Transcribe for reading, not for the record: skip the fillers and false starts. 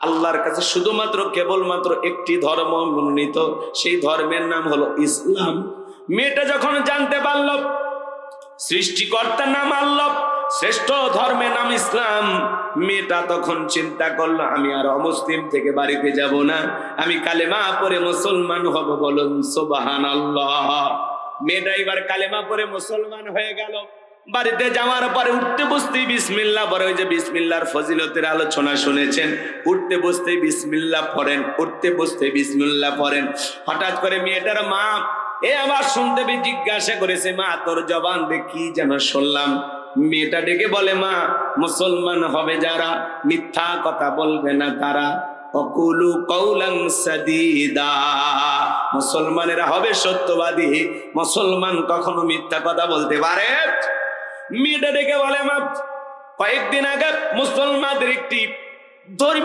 আল্লাহর কাছে শুধুমাত্র কেবলমাত্র একটি ধর্ম মনোনীত, সেই ধর্মের নাম হলো ইসলাম। মেয়েটা যখন জানতে পারল সৃষ্টিকর্তার নাম আল্লাহ, শ্রেষ্ঠ ধর্মের নাম ইসলাম, মেয়েটা তখন চিন্তা করলো আমি আর অমুসলিম থেকে বাড়িতে যাব না, আমি কালেমা পড়ে মুসলমান হব। বলুন সুবহানাল্লাহ। মেয়েটা এবার কালেমা পড়ে মুসলমান হয়ে গেল। বাড়িতে যাওয়ার পরে উঠতে বসতেই বিসমিল্লাহ পড়ে। ওই যে বিসমিল্লাহর ফজিলতের আলোচনা শুনেছেন, উঠতে বসতেই বিসমিল্লাহ পড়েন, উঠতে বসতে বিসমিল্লাহ পড়েন। হঠাৎ করে মেয়েটার মা আবার শুনতে পেয়ে জিজ্ঞাসা করেছে, মা তোর জবান দিয়ে কি যেন শুনলাম? মেয়েটা ডেকে বলে, মা মুসলমান হবে যারা, মিথ্যা কথা বলবে না তারা, অকুলু কৌলাং সাদীদা, মুসলমানেরা হবে সত্যবাদী, মুসলমান কখনো মিথ্যা কথা বলতে পারে। মেয়েটা ডেকে বলে, মা কয়েকদিন আগে মুসলমানদের একটি